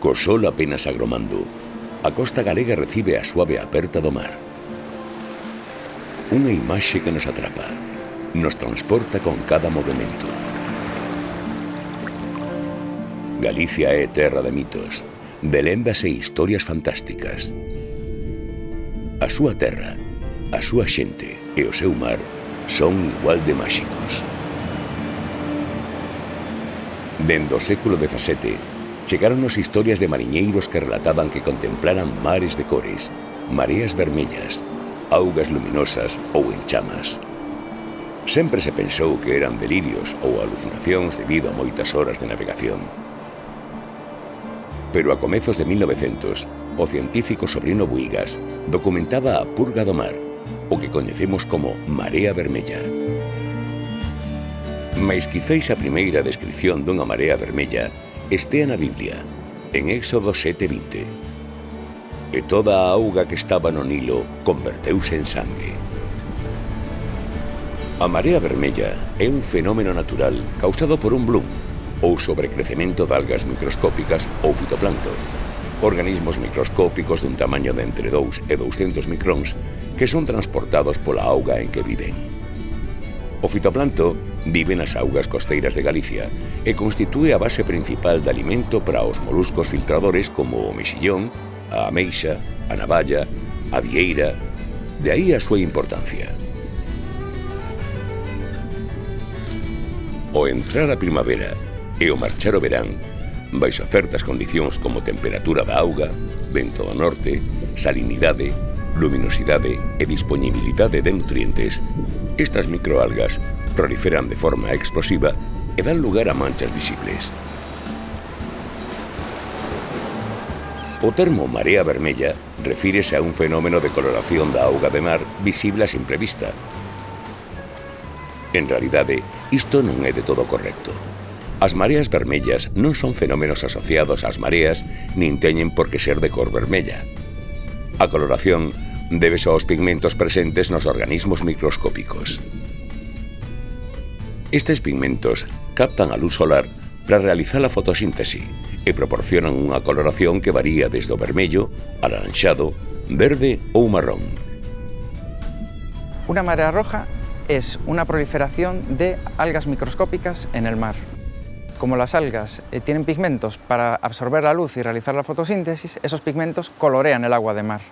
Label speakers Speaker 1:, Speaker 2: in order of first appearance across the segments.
Speaker 1: Co sol apenas agromando, a costa galega recibe a suave aperta do mar. Unha imaxe que nos atrapa, nos transporta con cada movimento. Galicia é terra de mitos, de lendas e historias fantásticas. A súa terra, a súa xente e o seu mar son igual de máxicos. Dende o século XVII, chegaronnos historias de mariñeiros que relataban que contemplaran mares de cores, mareas vermellas, augas luminosas ou en chamas. Sempre se pensou que eran delirios ou alucinacións debido a moitas horas de navegación. Pero a comezos de 1900, o científico Sobrino Buigas documentaba a purga do mar, o que coñecemos como marea vermella. Mais quizáis a primeira descripción dunha marea vermella estea na Biblia, en Éxodo 7:20. E toda a auga que estaba no Nilo converteuse en sangue. A marea vermella é un fenómeno natural causado por un bloom ou sobrecrecemento de algas microscópicas ou fitoplancton, organismos microscópicos dun tamaño de entre 2 e 200 micróns que son transportados pola auga en que viven. O fitoplancto vive nas augas costeiras de Galicia e constitúe a base principal de alimento para os moluscos filtradores como o mexillón, a ameixa, a navalla, a vieira, de aí a súa importancia. O entrar a primavera e o marchar o verán, baixo certas condicións como temperatura da auga, vento do norte, salinidade, luminosidade e disponibilidade de nutrientes, estas microalgas proliferan de forma explosiva e dan lugar a manchas visibles. O termo marea vermella refírese a un fenómeno de coloración da auga de mar visible a simple vista. En realidade, isto non é de todo correcto. As mareas vermellas non son fenómenos asociados ás mareas nin teñen por que ser de cor vermella. A coloración débese aos pigmentos presentes nos organismos microscópicos. Estes pigmentos captan a luz solar para realizar a fotosíntese e proporcionan unha coloración que varía desde o vermello, alaranxado, verde ou marrón.
Speaker 2: Una marea roja es una proliferación de algas microscópicas en el mar. Como las algas tienen pigmentos para absorber la luz y realizar la fotosíntesis, esos pigmentos colorean el agua de mar.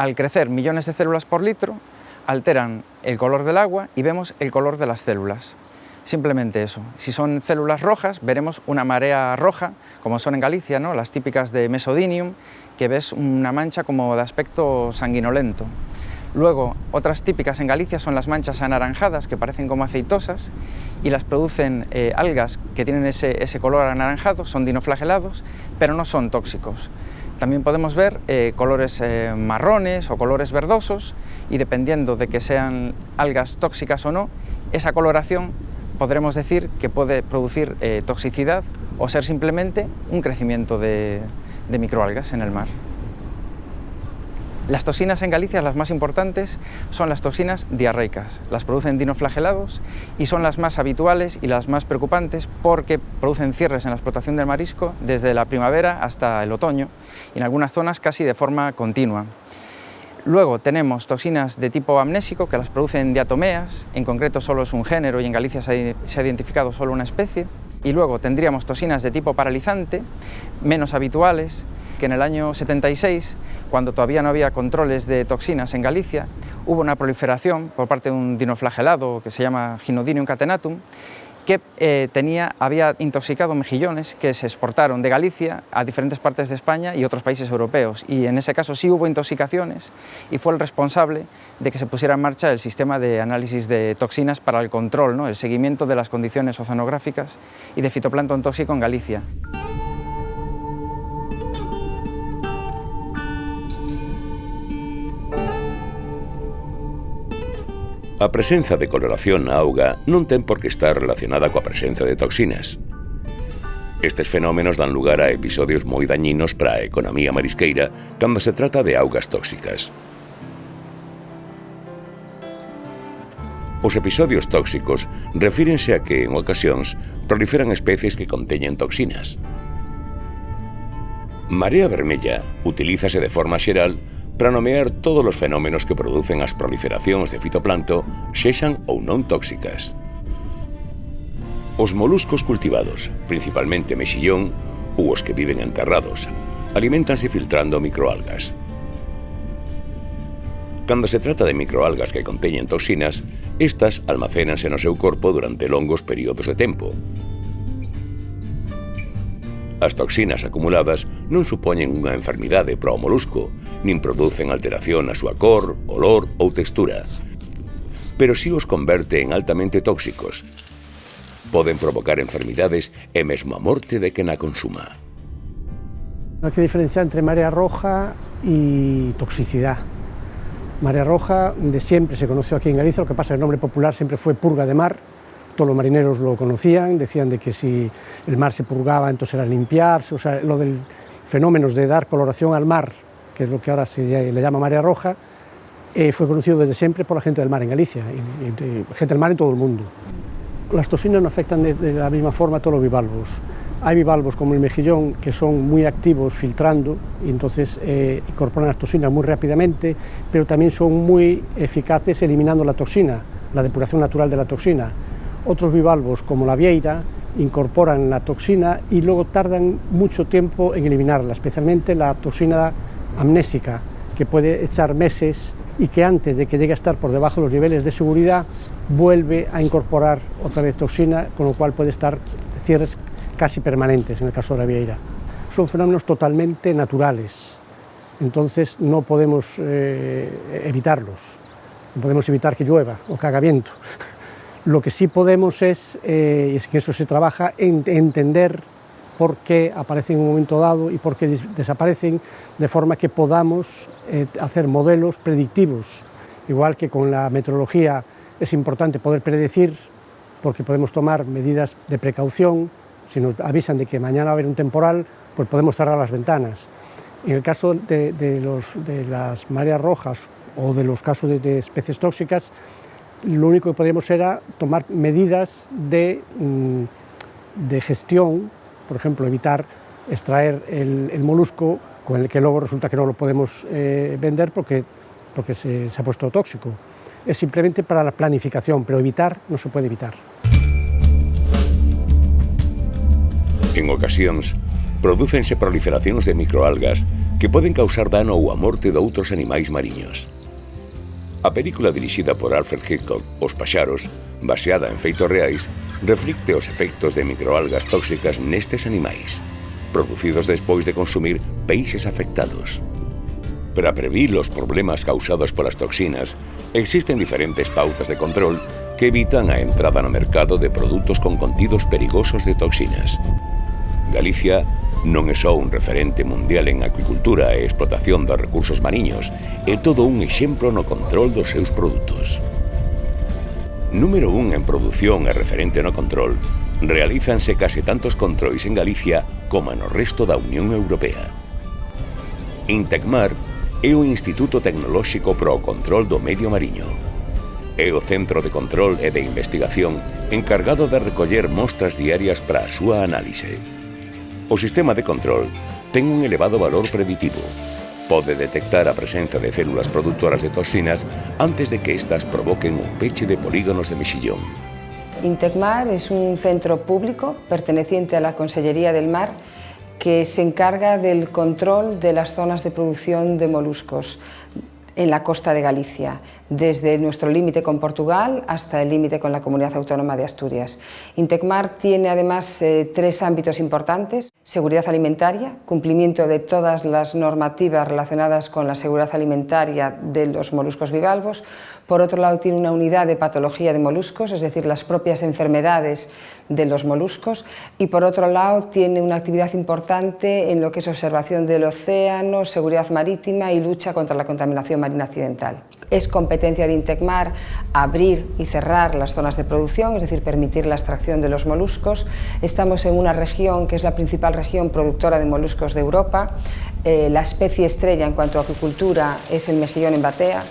Speaker 2: Al crecer millones de células por litro, alteran el color del agua y vemos el color de las células. Simplemente eso. Si son células rojas, veremos una marea roja, como son en Galicia, ¿no? Las típicas de Mesodinium, que ves una mancha como de aspecto sanguinolento. Luego, otras típicas en Galicia son las manchas anaranjadas, que parecen como aceitosas, y las producen algas que tienen ese color anaranjado, son dinoflagelados, pero no son tóxicos. También podemos ver colores marrones o colores verdosos, y dependiendo de que sean algas tóxicas o no, esa coloración podremos decir que puede producir toxicidad o ser simplemente un crecimiento de microalgas en el mar. Las toxinas en Galicia, las más importantes, son las toxinas diarreicas. Las producen dinoflagelados y son las más habituales y las más preocupantes porque producen cierres en la explotación del marisco desde la primavera hasta el otoño y en algunas zonas casi de forma continua. Luego tenemos toxinas de tipo amnésico que las producen diatomeas, en concreto solo es un género y en Galicia se ha identificado solo una especie. Y luego tendríamos toxinas de tipo paralizante, menos habituales, que en el año 76, cuando todavía no había controles de toxinas en Galicia, hubo una proliferación por parte de un dinoflagelado que se llama Gynodinium catenatum, que había intoxicado mejillones que se exportaron de Galicia a diferentes partes de España y otros países europeos. Y en ese caso sí hubo intoxicaciones y fue el responsable de que se pusiera en marcha el sistema de análisis de toxinas para el control, ¿no? El seguimiento de las condiciones oceanográficas y de fitoplancton tóxico en Galicia.
Speaker 1: A presenza de coloración na auga non ten por que estar relacionada coa presenza de toxinas. Estes fenómenos dan lugar a episodios moi dañinos para a economía marisqueira cando se trata de augas tóxicas. Os episodios tóxicos refírense a que, en ocasións, proliferan especies que conteñen toxinas. Marea vermella utilízase de forma xeral para nomear todos os fenómenos que producen as proliferacións de fitoplancto, sexan ou non tóxicas. Os moluscos cultivados, principalmente mexillón, ou os que viven enterrados, aliméntanse filtrando microalgas. Cando se trata de microalgas que conteñen toxinas, estas almacénanse no seu corpo durante longos períodos de tempo. As toxinas acumuladas non supoñen unha enfermidade para o molusco, nin producen alteración na súa cor, olor ou textura, pero si os converte en altamente tóxicos. Poden provocar enfermidades e mesmo a morte de quen a consuma.
Speaker 3: Hay que diferenciar entre marea roja y toxicidad. Marea roja de siempre se conoció aquí en Galicia, lo que pasa es que el nombre popular siempre fue purga de mar. Todos los marineros lo conocían, decían de que si el mar se purgaba entonces era limpiarse, o sea, lo del fenómenos de dar coloración al mar, que es lo que ahora se le llama marea roja, fue conocido desde siempre por la gente del mar en Galicia, y gente del mar en todo el mundo. Las toxinas no afectan de la misma forma a todos los bivalvos. Hay bivalvos como el mejillón que son muy activos filtrando y entonces incorporan las toxinas muy rápidamente, pero también son muy eficaces eliminando la toxina, la depuración natural de la toxina. Otros bivalvos como la vieira incorporan la toxina y luego tardan mucho tiempo en eliminarla, especialmente la toxina amnésica, que puede echar meses y que antes de que llegue a estar por debajo de los niveles de seguridad vuelve a incorporar otra vez toxina, con lo cual puede estar cierres casi permanentes en el caso de la vieira. Son fenómenos totalmente naturales, entonces no podemos evitarlos, no podemos evitar que llueva o que haga viento. Lo que sí podemos es que eso se trabaja, en entender por qué aparecen en un momento dado y por qué desaparecen, de forma que podamos hacer modelos predictivos. Igual que con la meteorología es importante poder predecir, porque podemos tomar medidas de precaución. Si nos avisan de que mañana va a haber un temporal, pues podemos cerrar las ventanas. En el caso de las mareas rojas o de los casos de especies tóxicas, lo único que podríamos era tomar medidas de gestión, por ejemplo, evitar extraer el molusco con el que luego resulta que no lo podemos vender porque se ha puesto tóxico. Es simplemente para la planificación, pero evitar no se puede evitar.
Speaker 1: En ocasións, prodúcense proliferacións de microalgas que poden causar dano ou a morte de outros animais mariños. A película dirixida por Alfred Hitchcock, Os paxaros, baseada en feitos reais, reflicte os efectos de microalgas tóxicas nestes animais, producidos despois de consumir peixes afectados. Para previr os problemas causados polas toxinas, existen diferentes pautas de control que evitan a entrada no mercado de produtos con contidos perigosos de toxinas. Galicia non é só un referente mundial en acuicultura e explotación dos recursos mariños, é todo un exemplo no control dos seus produtos. Número 1 en produción e referente no control, realízanse case tantos controis en Galicia como no resto da Unión Europea. Intecmar é o Instituto Tecnolóxico para o Control do Medio Mariño. É o centro de control e de investigación encargado de recoller mostras diarias para a súa análise. O sistema de control ten un elevado valor preditivo. Pode detectar a presenza de células productoras de toxinas antes de que estas provoquen un peche de polígonos de mexillón.
Speaker 4: Intecmar es un centro público perteneciente a la Consellería del Mar que se encarga del control de las zonas de producción de moluscos en la costa de Galicia, desde nuestro límite con Portugal hasta el límite con la Comunidad Autónoma de Asturias. Intecmar tiene además tres ámbitos importantes: seguridad alimentaria, cumplimiento de todas las normativas relacionadas con la seguridad alimentaria de los moluscos bivalvos. Por otro lado, tiene una unidad de patología de moluscos, es decir, las propias enfermedades de los moluscos, y por otro lado tiene una actividad importante en lo que es observación del océano, seguridad marítima y lucha contra la contaminación marina accidental. Es competencia de Intecmar abrir y cerrar las zonas de producción, es decir, permitir la extracción de los moluscos. Estamos en una región que es la principal región productora de moluscos de Europa. La especie estrella en cuanto a acuicultura es el mejillón en batea.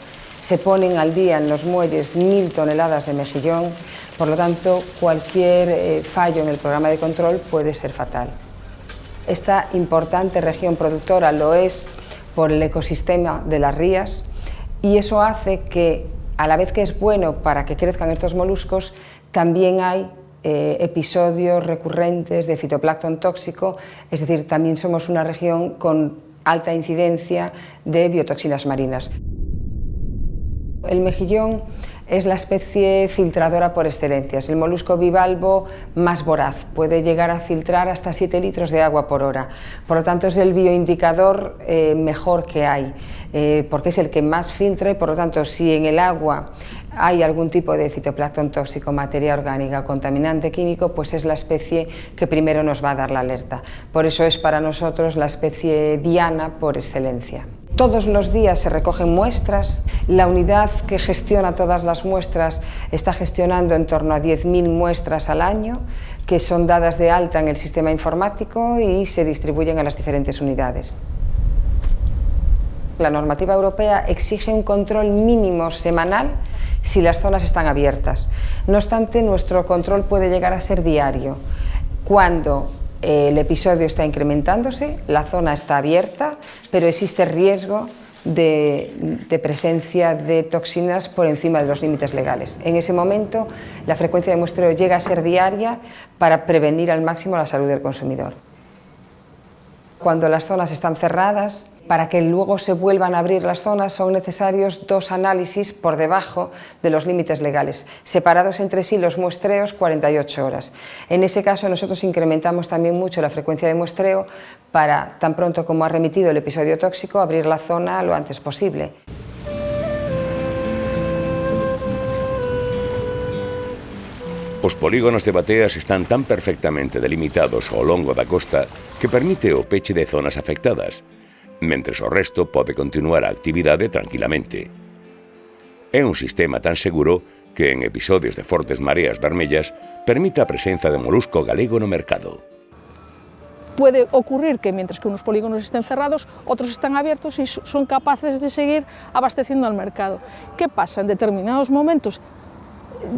Speaker 4: Se ponen al día en los muelles 1000 toneladas de mejillón, por lo tanto, cualquier fallo en el programa de control puede ser fatal. esta importante región productora, lo es por el ecosistema de las rías, y eso hace que, a la vez que es bueno para que crezcan estos moluscos, también hay episodios recurrentes de fitoplancton tóxico, es decir, también somos una región con alta incidencia de biotoxinas marinas. El mejillón es la especie filtradora por excelencia, es el molusco bivalvo más voraz, puede llegar a filtrar hasta 7 litros de agua por hora, por lo tanto es el bioindicador mejor que hay, porque es el que más filtra y por lo tanto si en el agua hay algún tipo de fitoplancton tóxico, materia orgánica o contaminante químico, pues es la especie que primero nos va a dar la alerta. Por eso es para nosotros la especie diana por excelencia. Todos los días se recogen muestras, la unidad que gestiona todas las muestras está gestionando en torno a 10.000 muestras al año, que son dadas de alta en el sistema informático y se distribuyen a las diferentes unidades. La normativa europea exige un control mínimo semanal si las zonas están abiertas. No obstante, nuestro control puede llegar a ser diario. Cuando el episodio está incrementándose, la zona está abierta, pero existe riesgo de presencia de toxinas por encima de los límites legales. En ese momento, la frecuencia de muestreo llega a ser diaria para prevenir al máximo la salud del consumidor. Cuando las zonas están cerradas, para que luego se vuelvan a abrir las zonas son necesarios 2 análisis por debajo de los límites legales, separados entre sí los muestreos 48 horas. En ese caso nosotros incrementamos también mucho la frecuencia de muestreo para, tan pronto como ha remitido el episodio tóxico, abrir la zona lo antes posible.
Speaker 1: Os polígonos de bateas están tan perfectamente delimitados ao longo da costa que permite o peche de zonas afectadas, mentres o resto pode continuar a actividade tranquilamente. É un sistema tan seguro que en episodios de fortes mareas vermellas permite a presenza de molusco galego no mercado.
Speaker 5: Puede ocurrir que mientras que unos polígonos estén cerrados, otros están abiertos y son capaces de seguir abasteciendo al mercado. ¿Qué pasa? En determinados momentos,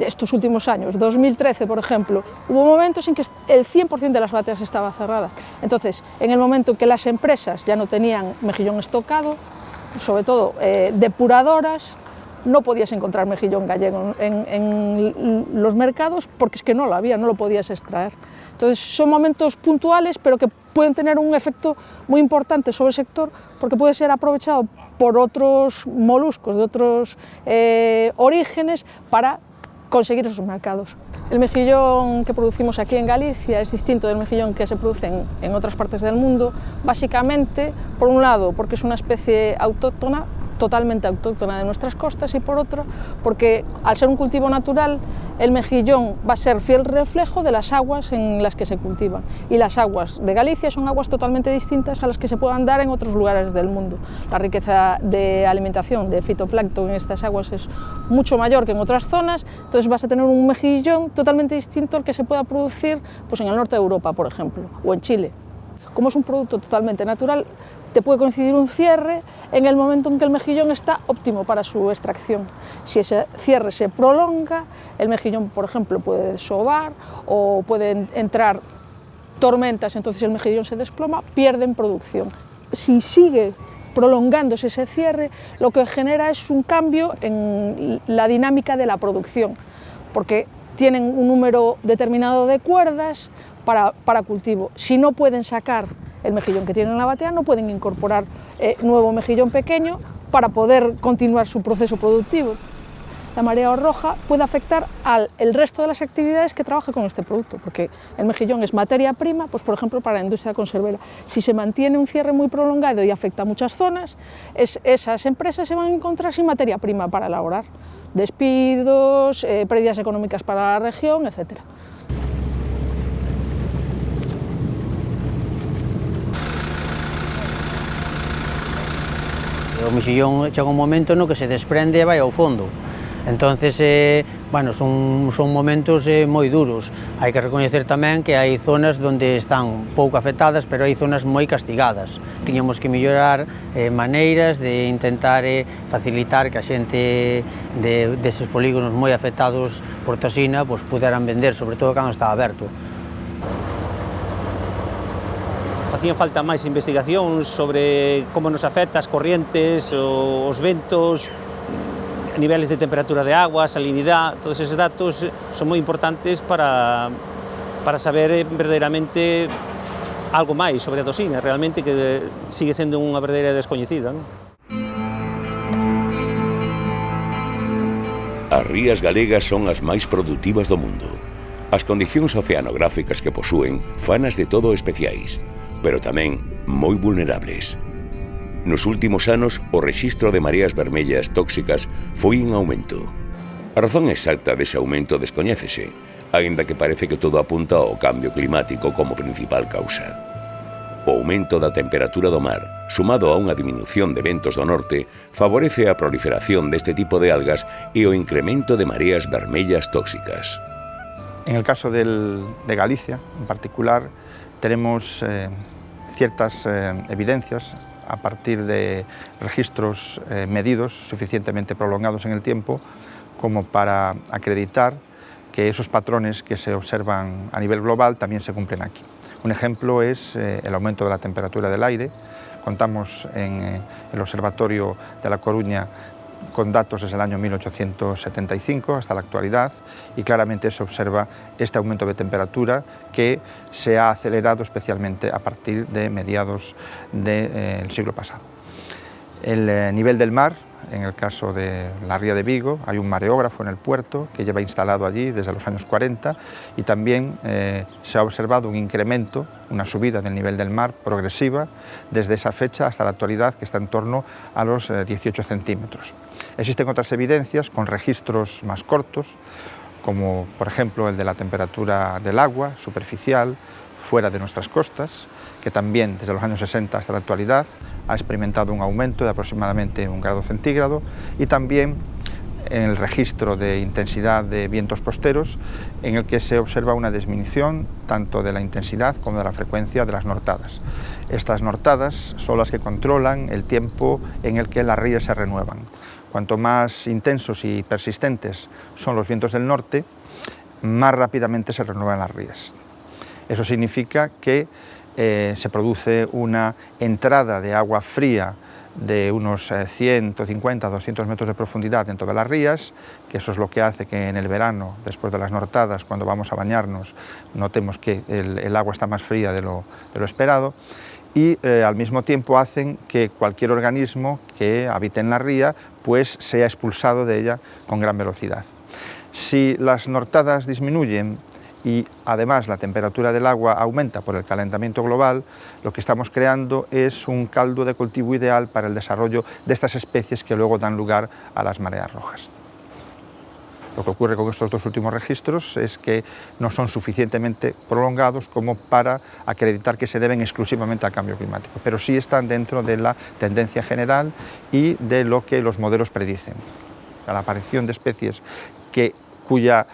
Speaker 5: estos últimos años, 2013 por ejemplo, hubo momentos en que el 100% de las bateas estaba cerrada. Entonces, en el momento en que las empresas ya no tenían mejillón estocado, sobre todo depuradoras, no podías encontrar mejillón gallego en los mercados porque es que no lo había, no lo podías extraer. Entonces, son momentos puntuales, pero que pueden tener un efecto muy importante sobre el sector porque puede ser aprovechado por otros moluscos de otros orígenes para conseguir esos mercados. El mejillón que producimos aquí en Galicia es distinto del mejillón que se produce en otras partes del mundo, básicamente, por un lado, porque es una especie autóctona, totalmente autóctona de nuestras costas, y por otro, porque al ser un cultivo natural, el mejillón va a ser fiel reflejo de las aguas en las que se cultivan. Y las aguas de Galicia son aguas totalmente distintas a las que se puedan dar en otros lugares del mundo. La riqueza de alimentación de fitoplancton en estas aguas es mucho mayor que en otras zonas, entonces vas a tener un mejillón totalmente distinto al que se pueda producir pues, en el norte de Europa, por ejemplo, o en Chile. Como es un producto totalmente natural, te puede coincidir un cierre en el momento en que el mejillón está óptimo para su extracción. Si ese cierre se prolonga, el mejillón, por ejemplo, puede desovar o pueden entrar tormentas, entonces el mejillón se desploma, pierden producción. Si sigue prolongándose ese cierre, lo que genera es un cambio en la dinámica de la producción, porque tienen un número determinado de cuerdas para cultivo. Si no pueden sacar el mejillón que tienen en la batea, no pueden incorporar nuevo mejillón pequeño para poder continuar su proceso productivo. La marea roja puede afectar al resto de las actividades que trabaja con este producto, porque el mejillón es materia prima, pues por ejemplo para la industria conservera. Si se mantiene un cierre muy prolongado y afecta a muchas zonas, esas empresas se van a encontrar sin materia prima para elaborar. Despidos, pérdidas económicas para la región, etc.
Speaker 6: O mexillón chega un momento no que se desprende e vai ao fondo. Entonces, bueno, son momentos moi duros. Hai que recoñecer tamén que hai zonas onde están pouco afectadas, pero hai zonas moi castigadas. Tiñamos que mellorar maneiras de intentar facilitar que a xente deses polígonos moi afectados por toxina pois, puderan vender, sobre todo cando está aberto. Facían falta máis investigacións sobre como nos afecta as corrientes, os ventos, niveles de temperatura de agua, salinidade. Todos esos datos son moi importantes para saber verdadeiramente algo máis sobre a toxina, realmente, que sigue sendo unha verdadeira descoñecida, non?
Speaker 1: As rías galegas son as máis produtivas do mundo. As condicións oceanográficas que posúen fanas de todo especiais, pero tamén moi vulnerables. Nos últimos anos, o rexistro de mareas vermellas tóxicas foi en aumento. A razón exacta dese aumento descoñécese, aínda que parece que todo apunta ao cambio climático como principal causa. O aumento da temperatura do mar, sumado a unha diminución de ventos do norte, favorece a proliferación deste tipo de algas e o incremento de mareas vermellas tóxicas.
Speaker 2: En el caso de Galicia, en particular, tenemos ciertas evidencias a partir de registros medidos suficientemente prolongados en el tiempo como para acreditar que esos patrones que se observan a nivel global también se cumplen aquí. Un ejemplo es el aumento de la temperatura del aire. Contamos en el Observatorio de La Coruña con datos desde el año 1875 hasta la actualidad y claramente se observa este aumento de temperatura que se ha acelerado especialmente a partir de mediados del siglo pasado. El nivel del mar, en el caso de la ría de Vigo, hay un mareógrafo en el puerto que lleva instalado allí desde los años 40 y también se ha observado un incremento, una subida del nivel del mar progresiva desde esa fecha hasta la actualidad, que está en torno a los 18 centímetros. Existen otras evidencias con registros más cortos, como por ejemplo el de la temperatura del agua superficial fuera de nuestras costas, que también desde los años 60 hasta la actualidad ha experimentado un aumento de aproximadamente 1 grado centígrado, y también en el registro de intensidad de vientos costeros, en el que se observa una disminución tanto de la intensidad como de la frecuencia de las nortadas. Estas nortadas son las que controlan el tiempo en el que las rías se renuevan. Cuanto más intensos y persistentes son los vientos del norte, más rápidamente se renuevan las rías. Eso significa que se produce una entrada de agua fría de unos 150 a 200 metros de profundidad dentro de las rías, que eso es lo que hace que en el verano, después de las nortadas, cuando vamos a bañarnos, notemos que el agua está más fría de lo esperado, y al mismo tiempo hacen que cualquier organismo que habite en la ría pues sea expulsado de ella con gran velocidad. Si las nortadas disminuyen y además la temperatura del agua aumenta por el calentamiento global, lo que estamos creando es un caldo de cultivo ideal para el desarrollo de estas especies que luego dan lugar a las mareas rojas. Lo que ocurre con estos dos últimos registros es que no son suficientemente prolongados como para acreditar que se deben exclusivamente al cambio climático, pero sí están dentro de la tendencia general y de lo que los modelos predicen. La aparición de especies cuya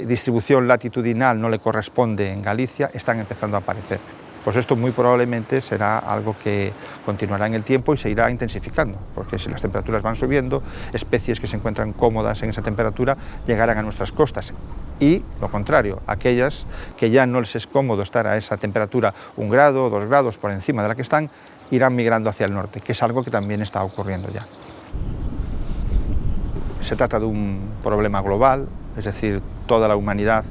Speaker 2: distribución latitudinal no le corresponde en Galicia están empezando a aparecer. Pues esto muy probablemente será algo que continuará en el tiempo y se irá intensificando, porque si las temperaturas van subiendo, especies que se encuentran cómodas en esa temperatura llegarán a nuestras costas. Y lo contrario, aquellas que ya no les es cómodo estar a esa temperatura 1 grado o 2 grados por encima de la que están, irán migrando hacia el norte, que es algo que también está ocurriendo ya. Se trata de un problema global, es decir, toda la humanidad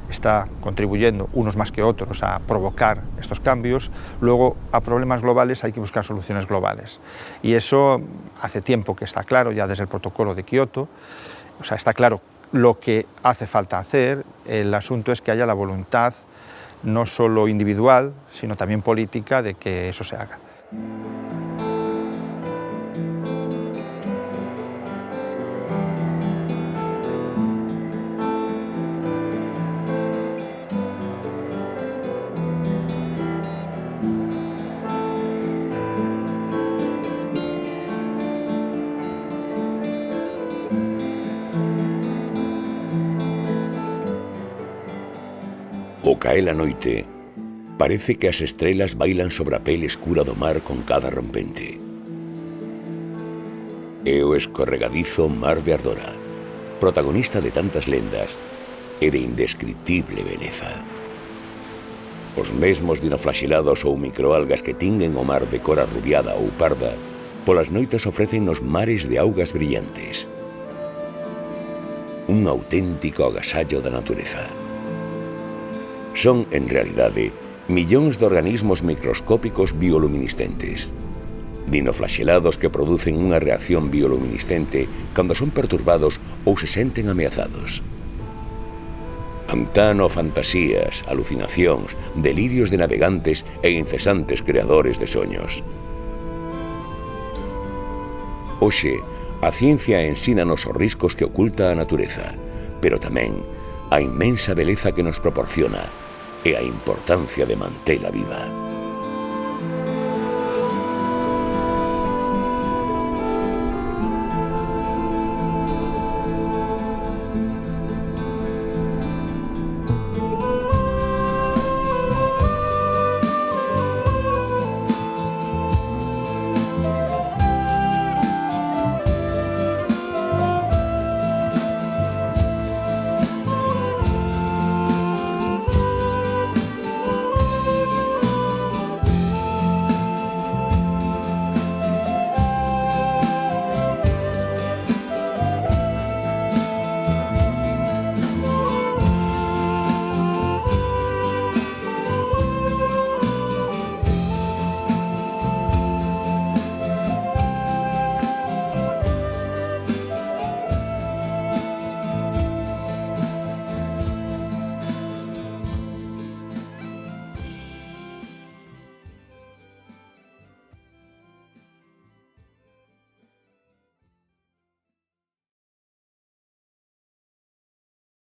Speaker 2: está contribuyendo, unos más que otros, a provocar estos cambios. Luego, a problemas globales hay que buscar soluciones globales. Y eso hace tiempo que está claro, ya desde el protocolo de Kioto. O sea, está claro lo que hace falta hacer. El asunto es que haya la voluntad, no solo individual, sino también política, de que eso se haga.
Speaker 1: Ao caer a noite, parece que as estrelas bailan sobre a pele escura do mar con cada rompente. É o escorregadizo Mar de Ardora, protagonista de tantas lendas e de indescriptible beleza. Os mesmos dinoflaxelados ou microalgas que tinguen o mar de cor arrubiada ou parda, polas noites ofrécennos mares de augas brillantes. Un auténtico agasallo da natureza. Son, en realidade, millóns de organismos microscópicos bioluminiscentes. Dinoflaxelados que producen unha reacción bioluminiscente cando son perturbados ou se senten ameazados. Antano fantasías, alucinacións, delirios de navegantes e incesantes creadores de soños. Hoxe, a ciencia ensínanos os riscos que oculta a natureza, pero tamén a inmensa beleza que nos proporciona e a importancia de mantela viva.